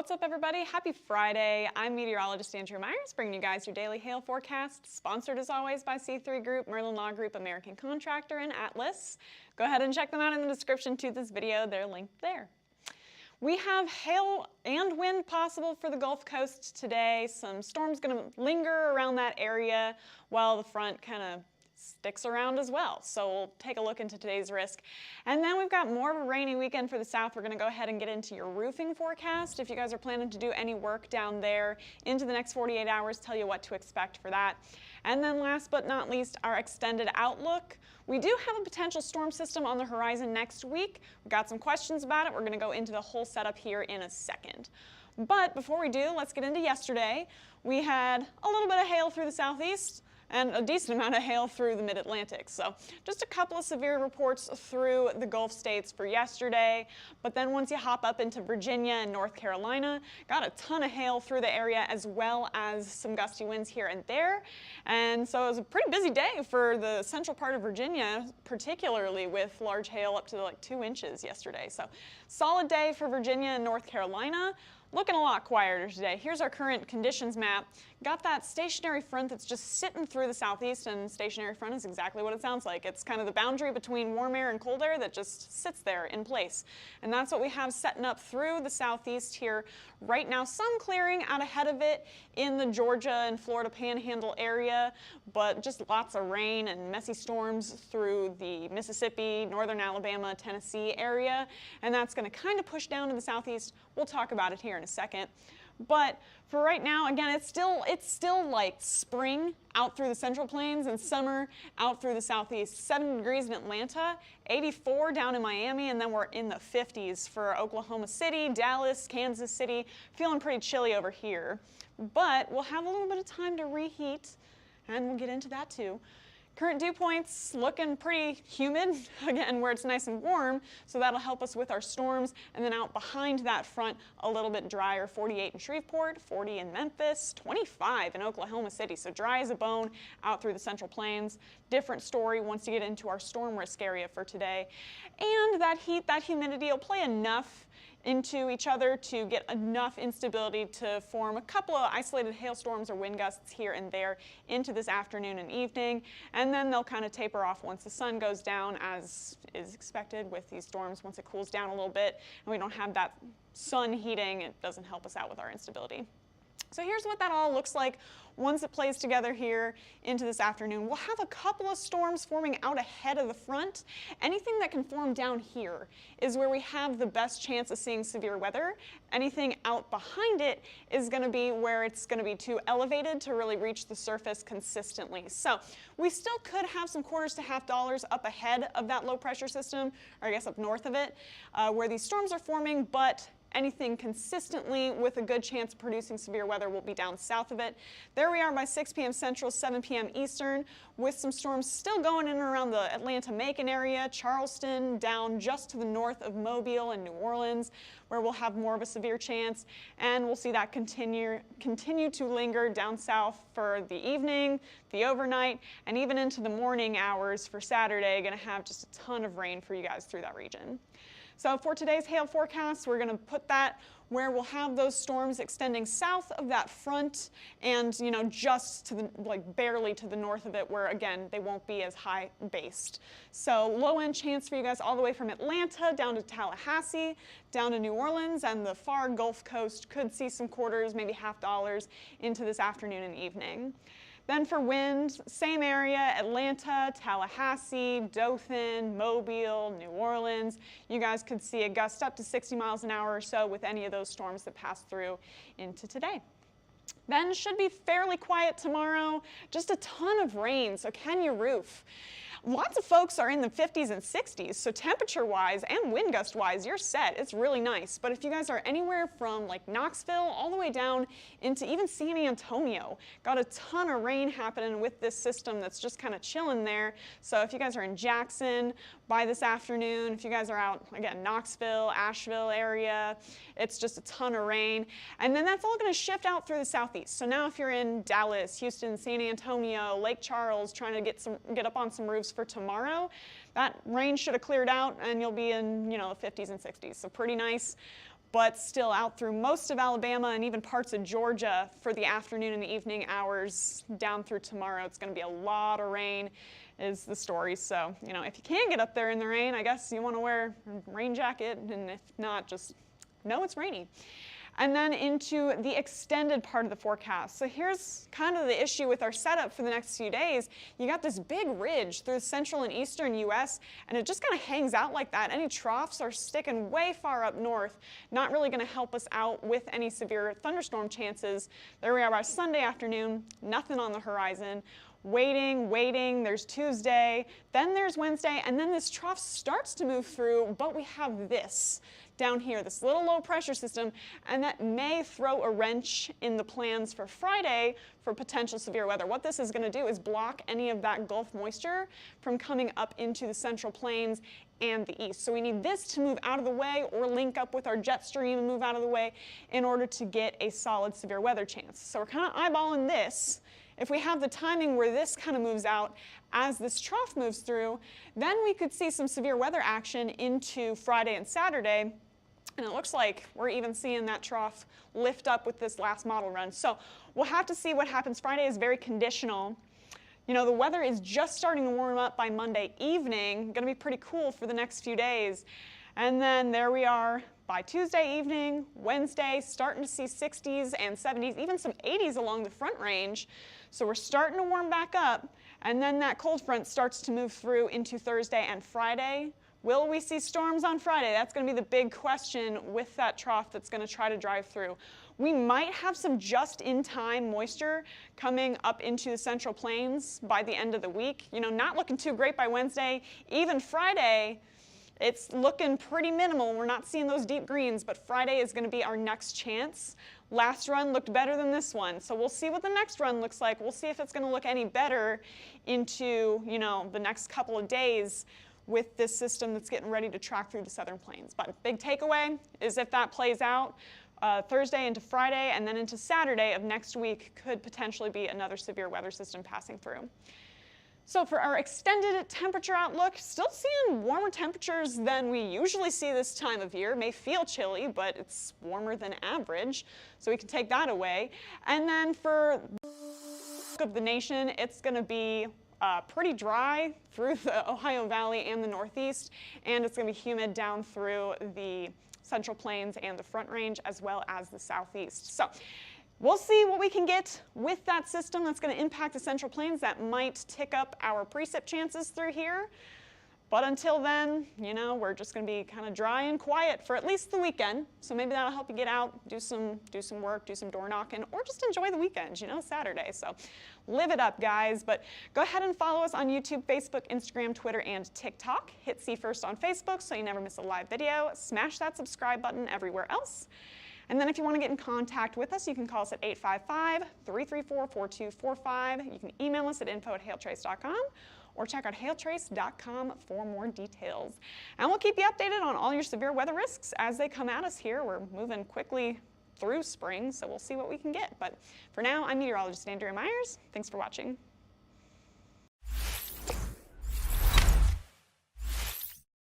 What's up, everybody? Happy Friday. I'm meteorologist Andrea Myers, bringing you guys your daily hail forecast, sponsored as always by C3 Group, Merlin Law Group, American Contractor, and Atlas. Go ahead and check them out in the description to this video. They're linked there. We have hail and wind possible for the Gulf Coast today. Some storms going to linger around that area while the front kind of sticks around as well. So we'll take a look into today's risk. And then we've got more of a rainy weekend for the south. We're going to go ahead and get into your roofing forecast. If you guys are planning to do any work down there into the next 48 hours, tell you what to expect for that. And then last but not least, our extended outlook. We do have a potential storm system on the horizon next week. We've got some questions about it. We're going to go into the whole setup here in a second. But before we do, let's get into yesterday. We had a little bit of hail through the southeast and a decent amount of hail through the mid-Atlantic. So just a couple of severe reports through the Gulf states for yesterday. But then once you hop up into Virginia and North Carolina, got a ton of hail through the area as well as some gusty winds here and there. And so it was a pretty busy day for the central part of Virginia, particularly with large hail up to like 2 inches yesterday. So solid day for Virginia and North Carolina. Looking a lot quieter today. Here's our current conditions map. Got that stationary front that's just sitting through the southeast, and stationary front is exactly what it sounds like. It's kind of the boundary between warm air and cold air that just sits there in place. And that's what we have setting up through the southeast here right now. Some clearing out ahead of it in the Georgia and Florida panhandle area, but just lots of rain and messy storms through the Mississippi, northern Alabama, Tennessee area. And that's going to kind of push down to the southeast. We'll talk about it here in a second. But for right now, again, it's still like spring out through the Central Plains and summer out through the southeast. 70 degrees in Atlanta, 84 down in Miami, and then we're in the 50s for Oklahoma City, Dallas, Kansas City. Feeling pretty chilly over here. But we'll have a little bit of time to reheat, and we'll get into that too. Current dew points looking pretty humid, again, where it's nice and warm, so that'll help us with our storms. And then out behind that front, a little bit drier, 48 in Shreveport, 40 in Memphis, 25 in Oklahoma City, so dry as a bone out through the Central Plains. Different story once you get into our storm risk area for today. And that heat, that humidity will play enough into each other to get enough instability to form a couple of isolated hailstorms or wind gusts here and there into this afternoon and evening, and then they'll kind of taper off once the sun goes down, as is expected with these storms. Once it cools down a little bit and we don't have that sun heating, it doesn't help us out with our instability. So here's what that all looks like once it plays together here into this afternoon. We'll have a couple of storms forming out ahead of the front. Anything that can form down here is where we have the best chance of seeing severe weather. Anything out behind it is going to be where it's going to be too elevated to really reach the surface consistently. So we still could have some quarters to half dollars up ahead of that low pressure system, or I guess up north of it, where these storms are forming, but anything consistently with a good chance of producing severe weather will be down south of it. There we are by 6 p.m. Central, 7 p.m. Eastern, with some storms still going in and around the Atlanta-Macon area, Charleston, down just to the north of Mobile and New Orleans, where we'll have more of a severe chance. And we'll see that continue to linger down south for the evening, the overnight, and even into the morning hours for Saturday. Going to have just a ton of rain for you guys through that region. So for today's hail forecast, we're going to put that where we'll have those storms extending south of that front and, you know, just to the, like barely to the north of it, where again, they won't be as high based. So low end chance for you guys all the way from Atlanta down to Tallahassee, down to New Orleans, and the far Gulf Coast could see some quarters, maybe half dollars into this afternoon and evening. Then for wind, same area, Atlanta, Tallahassee, Dothan, Mobile, New Orleans. You guys could see a gust up to 60 miles an hour or so with any of those storms that pass through into today. Then should be fairly quiet tomorrow, just a ton of rain, so can you roof? Lots of folks are in the 50s and 60s, so temperature-wise and wind gust-wise, you're set. It's really nice. But if you guys are anywhere from like Knoxville all the way down into even San Antonio, got a ton of rain happening with this system that's just kind of chilling there. So if you guys are in Jackson by this afternoon, if you guys are out, again, Knoxville, Asheville area, it's just a ton of rain. And then that's all going to shift out through the southeast. So now if you're in Dallas, Houston, San Antonio, Lake Charles, trying to get up on some roofs for tomorrow, that rain should have cleared out and you'll be in, you know, the 50s and 60s, so pretty nice. but still out through most of Alabama and even parts of Georgia for the afternoon and the evening hours down through tomorrow. It's going to be a lot of rain is the story. So, you know, if you can get up there in the rain, I guess you want to wear a rain jacket, and if not, just know it's rainy. And then into the extended part of the forecast. So here's kind of the issue with our setup for the next few days. You got this big ridge through the central and eastern U.S., and it just kind of hangs out like that. Any troughs are sticking way far up north, not really going to help us out with any severe thunderstorm chances. There we are by Sunday afternoon, nothing on the horizon. Waiting, there's Tuesday, then there's Wednesday, and then this trough starts to move through, but we have this down here, this little low pressure system, and that may throw a wrench in the plans for Friday for potential severe weather. What this is going to do is block any of that Gulf moisture from coming up into the central plains and the east. So we need this to move out of the way or link up with our jet stream and move out of the way in order to get a solid severe weather chance. So we're kind of eyeballing this. If we have the timing where this kind of moves out as this trough moves through, then we could see some severe weather action into Friday and Saturday. And it looks like we're even seeing that trough lift up with this last model run. So we'll have to see what happens. Friday is very conditional. You know, the weather is just starting to warm up by Monday evening. Going to be pretty cool for the next few days. And then there we are by Tuesday evening, Wednesday, starting to see 60s and 70s, even some 80s along the front range. So we're starting to warm back up, and then that cold front starts to move through into Thursday and Friday. Will we see storms on Friday? That's going to be the big question with that trough that's going to try to drive through. We might have some just-in-time moisture coming up into the central plains by the end of the week. You know, not looking too great by Wednesday. Even Friday, it's looking pretty minimal. We're not seeing those deep greens, but Friday is going to be our next chance. Last run looked better than this one, so we'll see what the next run looks like. We'll see if it's going to look any better into, you know, the next couple of days with this system that's getting ready to track through the southern plains. But big takeaway is if that plays out, Thursday into Friday and then into Saturday of next week could potentially be another severe weather system passing through. So for our extended temperature outlook, still seeing warmer temperatures than we usually see this time of year. It may feel chilly, but it's warmer than average, so we can take that away. And then for of the nation, it's going to be pretty dry through the Ohio Valley and the Northeast, and it's going to be humid down through the Central Plains and the Front Range, as well as the Southeast. So we'll see what we can get with that system that's going to impact the Central Plains. That might tick up our precip chances through here. But until then, you know, we're just going to be kind of dry and quiet for at least the weekend. So maybe that'll help you get out, do some work, do some door knocking, or just enjoy the weekend, you know, Saturday. So live it up, guys. But go ahead and follow us on YouTube, Facebook, Instagram, Twitter, and TikTok. Hit See First on Facebook so you never miss a live video. Smash that subscribe button everywhere else. And then if you want to get in contact with us, you can call us at 855-334-4245. You can email us at info@hailtrace.com. or check out hailtrace.com for more details. And we'll keep you updated on all your severe weather risks as they come at us here. We're moving quickly through spring, so we'll see what we can get. But for now, I'm meteorologist Andrea Myers. Thanks for watching.